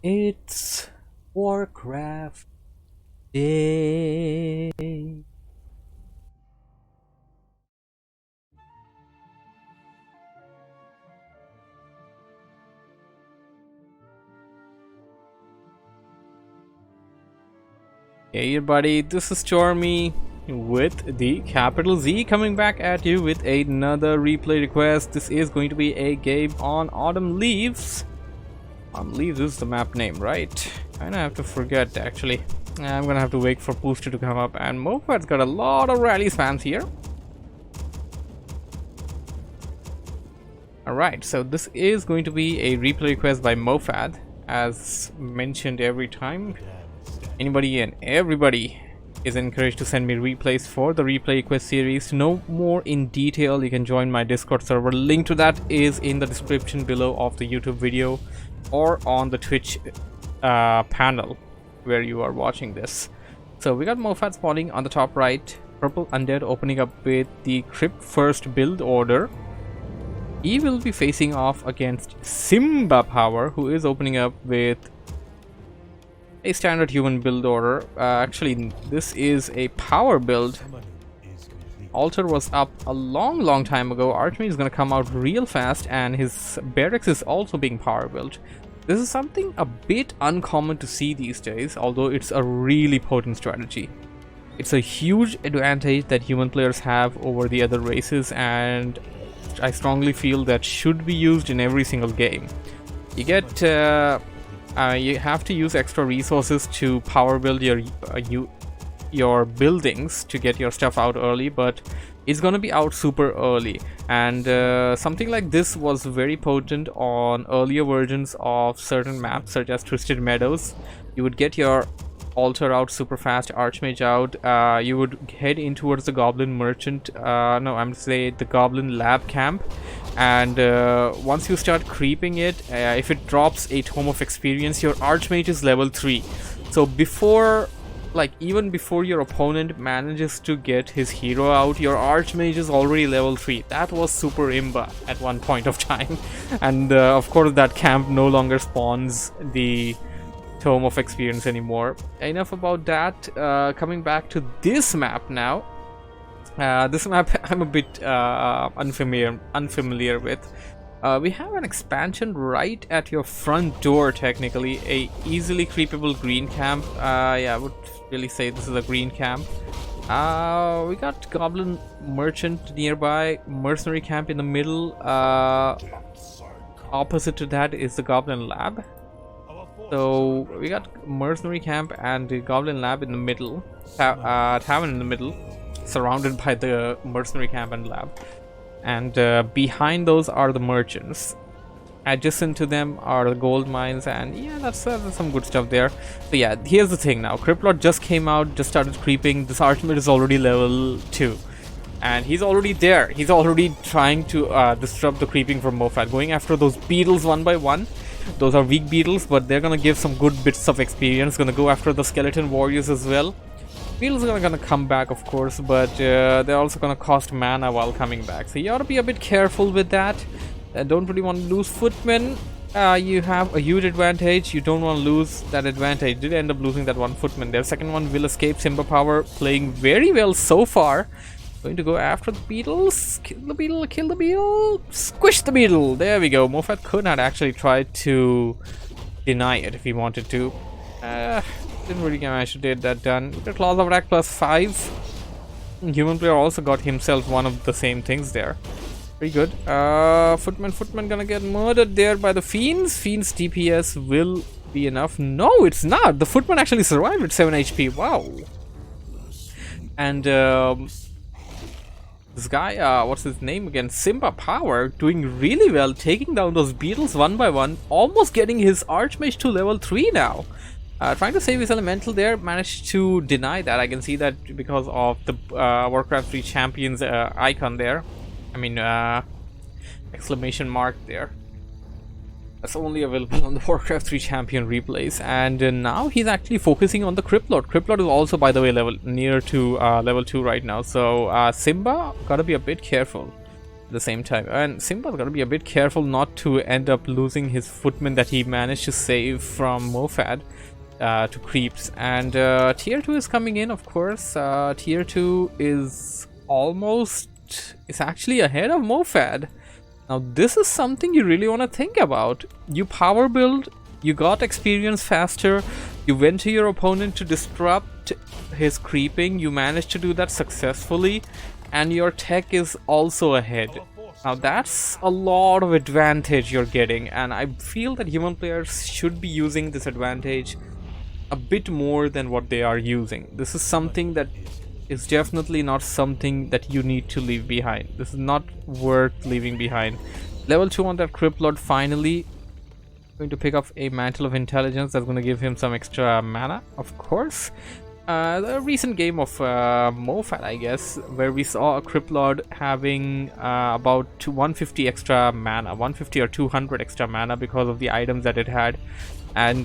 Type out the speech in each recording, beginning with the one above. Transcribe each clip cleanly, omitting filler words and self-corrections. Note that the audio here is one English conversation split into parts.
It's WarCraft Day. Hey everybody, this is Stormy with the capital Z coming back at you with another replay request. This is going to be a game on Autumn Leaves. Autumn Leaves is the map name, right? I have to forget actually. I'm gonna have to wait for Booster to come up, and MoFaD's got a lot of rally spams here. Alright, so this is going to be a replay request by MoFaD, as mentioned every time. Anybody and everybody is encouraged to send me replays for the replay request series. To know more in detail, you can join my Discord server. Link to that is in the description below of the YouTube video or on the Twitch panel where you are watching this. So we got MoFaD spawning on the top right, purple undead opening up with the crypt first build order. He will be facing off against SimbaPower, who is opening up with a standard human build order. Actually, this is a power build. Altar was up a long time ago. Archmage is going to come out real fast, and his barracks is also being power built. This is something a bit uncommon to see these days, although it's a really potent strategy. It's a huge advantage that human players have over the other races, and I strongly feel that should be used in every single game. You get you have to use extra resources to power build your buildings to get your stuff out early, but it's gonna be out super early, and something like this was very potent on earlier versions of certain maps such as Twisted Meadows. You would get your altar out super fast, archmage out, you would head in towards the goblin merchant, no, I'm say the goblin lab camp, and once you start creeping it, if it drops a tome of experience, your archmage is level 3. So before, like even before your opponent manages to get his hero out, your archmage is already level 3. That was super imba at one point of time. And of course that camp no longer spawns the tome of experience anymore. Enough about that. Coming back to this map now. This map I'm a bit unfamiliar with. We have an expansion right at your front door, technically. A easily creepable green camp. Yeah, I would really say this is a green camp. We got goblin merchant nearby, mercenary camp in the middle. Opposite to that is the goblin lab. So we got mercenary camp and the goblin lab in the middle, tavern in the middle, surrounded by the mercenary camp and lab, and behind those are the merchants. Adjacent to them are the gold mines, and yeah, that's some good stuff there. So yeah, here's the thing now. Cryptlord just came out, just started creeping. This archmage is already level 2. And he's already there. He's already trying to disrupt the creeping from MoFaD, going after those beetles one by one. Those are weak beetles, but they're gonna give some good bits of experience. Gonna go after the skeleton warriors as well. Beetles are gonna come back, of course, but they're also gonna cost mana while coming back. So you ought to be a bit careful with that. Don't really want to lose footmen. You have a huge advantage. You don't want to lose that advantage. Did end up losing that one footman there. Second one will escape. SimbaPower playing very well so far. Going to go after the beetles. Kill the beetle, kill the beetle. Squish the beetle. There we go. MoFaD could not actually try to deny it if he wanted to. Didn't really manage to get that done. The Claws of Attack +5. Human player also got himself one of the same things there. Pretty good. Footman gonna get murdered there by the fiends. Fiends DPS will be enough. No, it's not. The footman actually survived with 7 HP. Wow. And this guy, what's his name again? SimbaPower, doing really well, taking down those beetles one by one, almost getting his archmage to level 3 now. Trying to save his elemental there, managed to deny that. I can see that because of the WarCraft 3 champions icon there. I mean, exclamation mark there. That's only available on the WarCraft 3 champion replays, and now he's actually focusing on the Cryptlord. Cryptlord is also, by the way, near to level 2 right now, so Simba gotta be a bit careful. the same time. And Simba's gotta be a bit careful not to end up losing his footman that he managed to save from MoFaD to creeps. And tier 2 is coming in, of course. Tier 2 is actually ahead of MoFaD. Now this is something you really want to think about. You power build, you got experience faster, you went to your opponent to disrupt his creeping, you managed to do that successfully, and your tech is also ahead. Now that's a lot of advantage you're getting, and I feel that human players should be using this advantage a bit more than what they are using. This is something that is definitely not something that you need to leave behind. This is not worth leaving behind. Level 2 on that Crypt Lord finally. Going to pick up a Mantle of Intelligence that's going to give him some extra mana, of course. The recent game of MoFaD, I guess, where we saw a Crypt Lord having about 150 extra mana, 150 or 200 extra mana because of the items that it had. And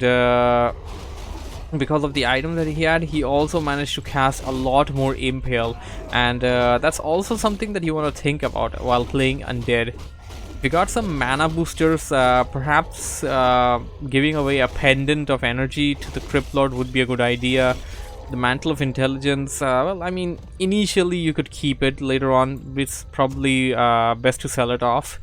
because of the item that he had, he also managed to cast a lot more Impale, and that's also something that you want to think about while playing Undead. If you got some mana boosters, perhaps giving away a pendant of energy to the Crypt Lord would be a good idea. The Mantle of Intelligence, well, I mean, initially you could keep it. Later on it's probably best to sell it off.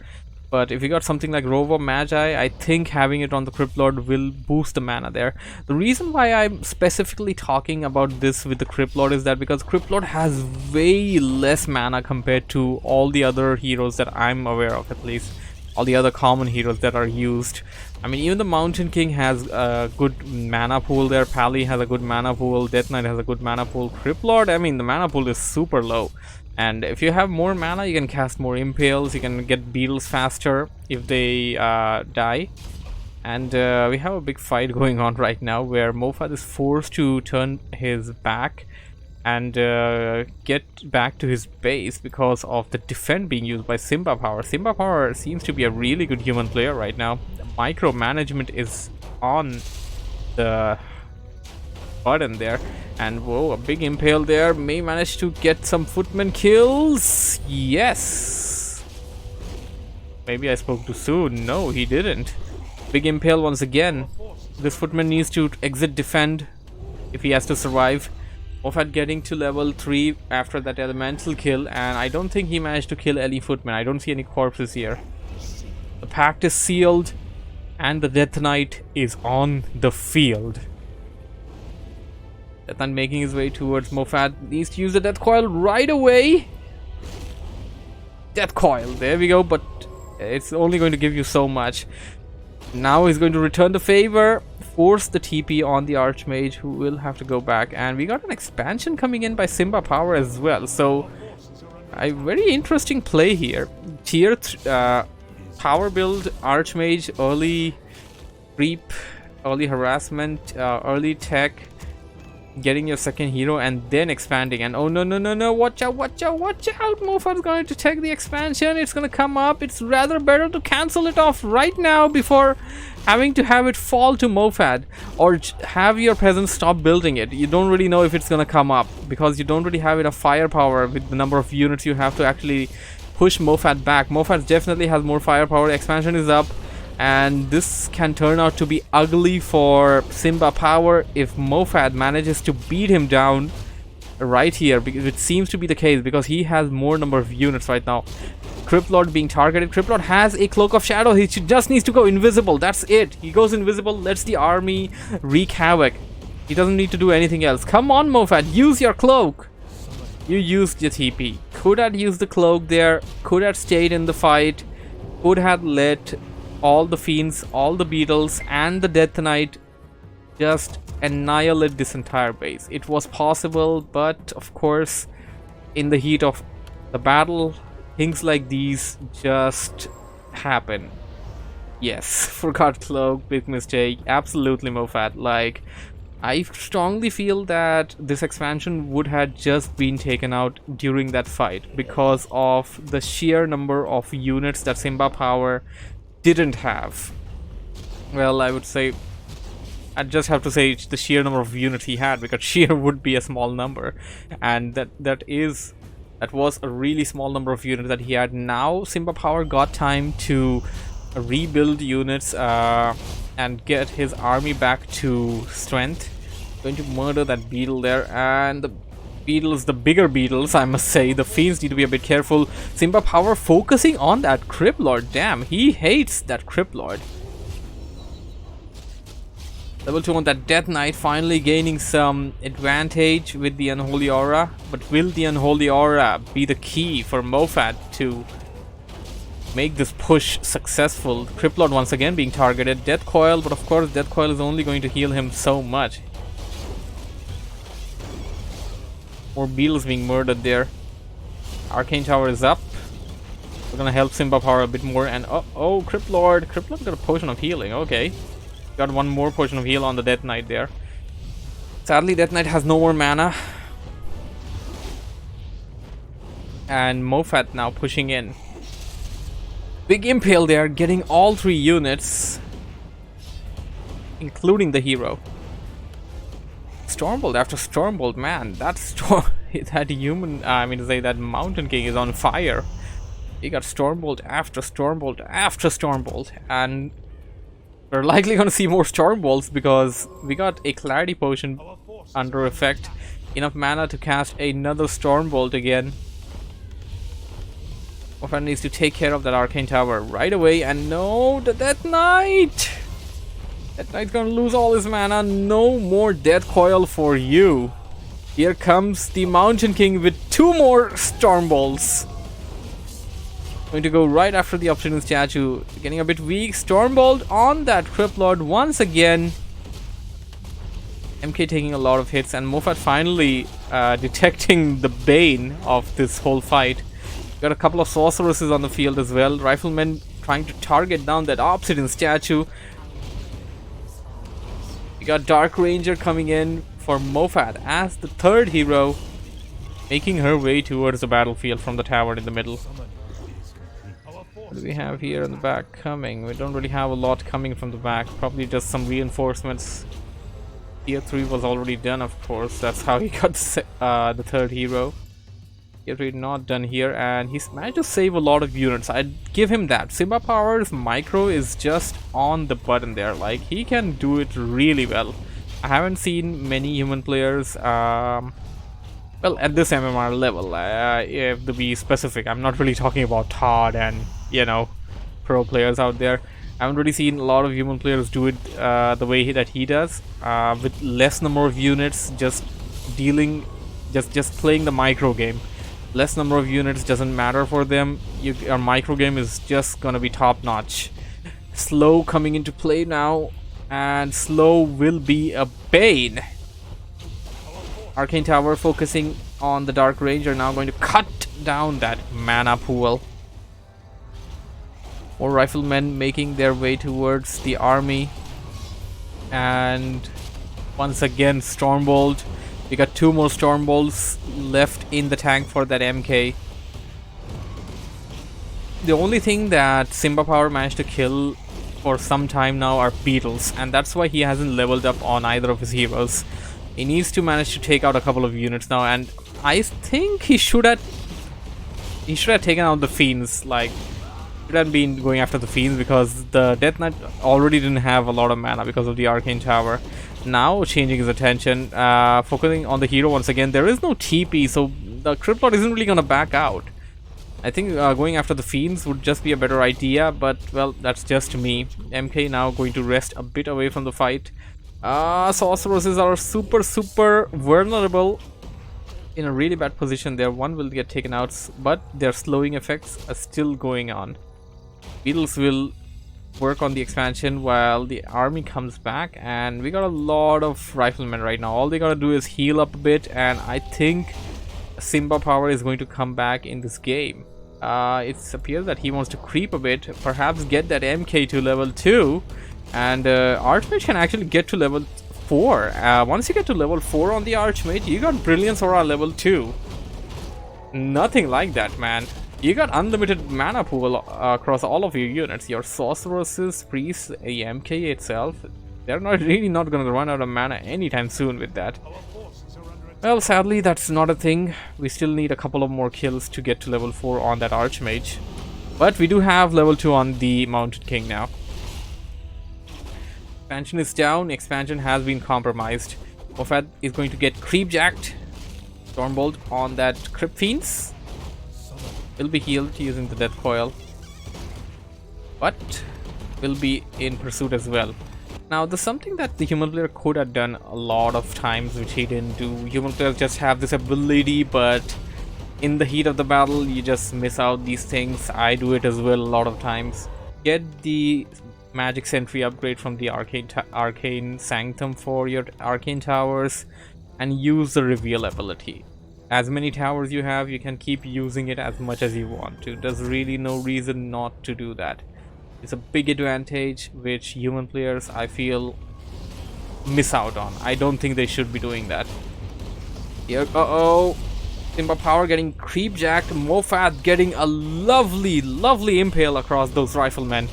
But if you got something like Robe of Magi, I think having it on the Crypt Lord will boost the mana there. The reason why I'm specifically talking about this with the Crypt Lord is that because Crypt Lord has way less mana compared to all the other heroes that I'm aware of, at least. All the other common heroes that are used. I mean, even the Mountain King has a good mana pool there. Pally has a good mana pool. Death Knight has a good mana pool. Crypt Lord, I mean, the mana pool is super low. And if you have more mana, you can cast more Impales, you can get beetles faster if they die. And we have a big fight going on right now where MoFaD is forced to turn his back and get back to his base because of the defend being used by SimbaPower. SimbaPower seems to be a really good human player right now. The micromanagement is on the button there, and whoa, a big Impale there. May manage to get some footman kills. Yes, maybe I spoke too soon. No, he didn't. Big Impale once again. This footman needs to exit defend if he has to survive. MoFaD getting to level 3 after that elemental kill, and I don't think he managed to kill any footman. I don't see any corpses here. The pact is sealed and the Death Knight is on the field. Death Knight making his way towards MoFaD. Needs to use the Death Coil right away. Death Coil, there we go, but it's only going to give you so much. Now he's going to return the favor, force the TP on the Archmage, who will have to go back. And we got an expansion coming in by SimbaPower as well, so a very interesting play here. Tier power build, Archmage, early creep, early harassment, early tech, getting your second hero and then expanding. And oh no, watch out, MoFaD is going to take the expansion. It's gonna come up. It's rather better to cancel it off right now before having to have it fall to MoFaD, or have your peasants stop building it. You don't really know if it's gonna come up because you don't really have enough firepower with the number of units you have to actually push MoFaD back. MoFaD definitely has more firepower. Expansion is up, and this can turn out to be ugly for SimbaPower if MoFaD manages to beat him down right here, because it seems to be the case because he has more number of units right now. Crypt Lord being targeted. Crypt Lord has a Cloak of Shadow. He just needs to go invisible. That's it. He goes invisible, lets the army wreak havoc. He doesn't need to do anything else. Come on, MoFaD, use your cloak. You used your TP. Could have used the cloak there. Could have stayed in the fight. Could have let all the fiends, all the beetles, and the Death Knight just annihilate this entire base. It was possible, but of course, in the heat of the battle, things like these just happen. Yes, forgot cloak, big mistake. Absolutely, MoFaD. Like, I strongly feel that this expansion would have just been taken out during that fight because of the sheer number of units that SimbaPower didn't have. Well, I would say, I'd just have to say it's the sheer number of units he had, because sheer would be a small number, and that is That was a really small number of units that he had. Now SimbaPower got time to rebuild units and get his army back to strength. Going to murder that beetle there, and the beetles, the bigger beetles, I must say, the fiends need to be a bit careful. SimbaPower focusing on that Crypt Lord. Damn, he hates that Crypt Lord. Level 2 on that Death Knight, finally gaining some advantage with the Unholy Aura. But will the Unholy Aura be the key for MoFaD to make this push successful? Crypt Lord once again being targeted. Death Coil, but of course Death Coil is only going to heal him so much. More beetles being murdered there. Arcane Tower is up. We're gonna help SimbaPower a bit more. And oh, Crypt Lord. Crypt Lord got a potion of healing. Okay. Got one more potion of heal on the Death Knight there. Sadly, Death Knight has no more mana. And MoFaD now pushing in. Big Impale there, getting all 3 units, including the hero. Stormbolt after Stormbolt, man, that that Mountain King is on fire. He got Stormbolt after Stormbolt after Stormbolt, and we're likely gonna see more Stormbolts because we got a Clarity Potion under effect. Enough mana to cast another Stormbolt again. MoFaD needs to take care of that Arcane Tower right away, and no, the Death Knight! Death Knight's gonna lose all his mana. No more Death Coil for you. Here comes the Mountain King with 2 more Stormbolts. Going to go right after the Obsidian Statue. Getting a bit weak. Stormbolt on that Crypt Lord once again. MK taking a lot of hits, and MoFaD finally detecting the bane of this whole fight. Got a couple of sorceresses on the field as well. Riflemen trying to target down that Obsidian Statue. We got Dark Ranger coming in for MoFaD as the 3rd hero, making her way towards the battlefield from the tower in the middle. What do we have here in the back coming? We don't really have a lot coming from the back. Probably just some reinforcements. Tier 3 was already done, of course. That's how he got the 3rd hero. Tier 3 not done here, and he's managed to save a lot of units. I'd give him that. SimbaPower's micro is just on the button there. Like, he can do it really well. I haven't seen many human players well, at this MMR level, to be specific. I'm not really talking about Todd and, you know, pro players out there. I haven't really seen a lot of human players do it the way that he does, with less number of units, just playing the micro game. Less number of units doesn't matter for them. Your micro game is just gonna be top notch. Slow coming into play now, and slow will be a bane. Arcane Tower focusing on the Dark Ranger, now going to cut down that mana pool. More riflemen making their way towards the army, and once again Stormbolt. We got 2 more Stormbolts left in the tank for that MK. The only thing that SimbaPower managed to kill for some time now are beetles, and that's why he hasn't leveled up on either of his heroes. He needs to manage to take out a couple of units now, and I think he should have taken out the fiends. Like, should have been going after the fiends, because the Death Knight already didn't have a lot of mana because of the Arcane Tower. Now changing his attention, focusing on the hero once again. There is no TP, so the Crypt Lord isn't really gonna back out. I think going after the fiends would just be a better idea, but well, that's just me. MK now going to rest a bit away from the fight. Sorceresses are super vulnerable, in a really bad position there. One will get taken out, but their slowing effects are still going on. Beetles will work on the expansion while the army comes back, and we got a lot of riflemen right now. All they gotta do is heal up a bit, and I think SimbaPower is going to come back in this game. It appears that he wants to creep a bit, perhaps get that MK to level 2, and Archmage can actually get to level 4. Once you get to level 4 on the Archmage, you got Brilliance Aura level 2. Nothing like that, man. You got unlimited mana pool across all of your units. Your sorceresses, priests, the MK itself, they're not really not gonna run out of mana anytime soon with that. Well, sadly, that's not a thing. We still need a couple of more kills to get to level 4 on that Archmage. But we do have level 2 on the Mounted King now. Expansion is down. Expansion has been compromised. MoFaD is going to get creepjacked. Stormbolt on that Crypt Fiends. Will be healed using the Death Coil. But will be in pursuit as well. Now, there's something that the human player could have done a lot of times, which he didn't do. Human players just have this ability, but in the heat of the battle, you just miss out these things. I do it as well a lot of times. Get the Magic Sentry upgrade from the Arcane Sanctum for your Arcane Towers, and use the Reveal ability. As many towers you have, you can keep using it as much as you want to. There's really no reason not to do that. It's a big advantage which human players, I feel, miss out on. I don't think they should be doing that. Here, SimbaPower getting creepjacked. MoFaD getting a lovely impale across those riflemen.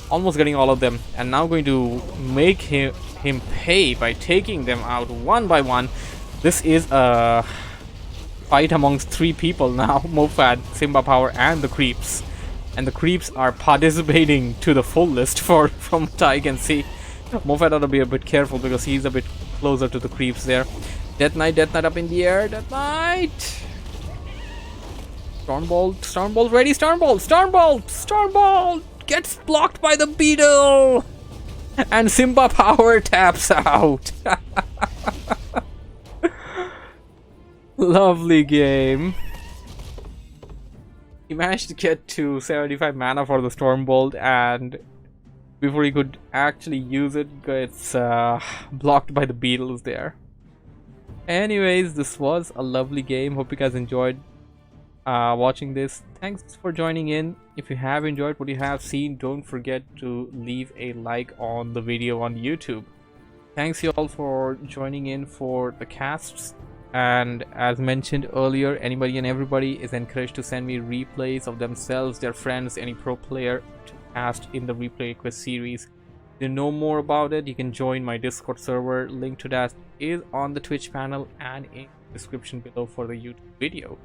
Almost getting all of them. And now going to make him pay by taking them out one by one. This is a fight amongst 3 people now. MoFaD, SimbaPower, and the creeps. And the creeps are participating to the fullest from what I can see. MoFaD ought to be a bit careful because he's a bit closer to the creeps there. Death Knight up in the air. Death Knight! Stormbolt ready. Stormbolt gets blocked by the beetle! And SimbaPower taps out. Lovely game. He managed to get to 75 mana for the Stormbolt, and before he could actually use it, gets blocked by the beetles there. Anyways, this was a lovely game. Hope you guys enjoyed watching this. Thanks for joining in. If you have enjoyed what you have seen, don't forget to leave a like on the video on YouTube. Thanks you all for joining in for the casts. And as mentioned earlier, anybody and everybody is encouraged to send me replays of themselves, their friends, any pro player to cast in the replay request series. To know more about it, you can join my Discord server. Link to that is on the Twitch panel and in the description below for the YouTube video.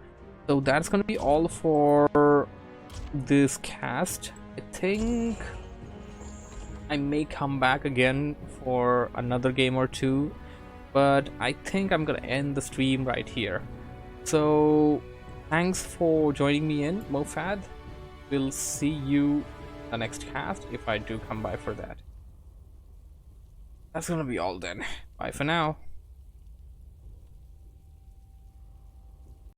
So that's gonna be all for this cast. I think I may come back again for another game or two, but I think I'm gonna end the stream right here. So thanks for joining me in, MoFaD. We'll see you the next cast if I do come by for that. That's gonna be all then. Bye for now.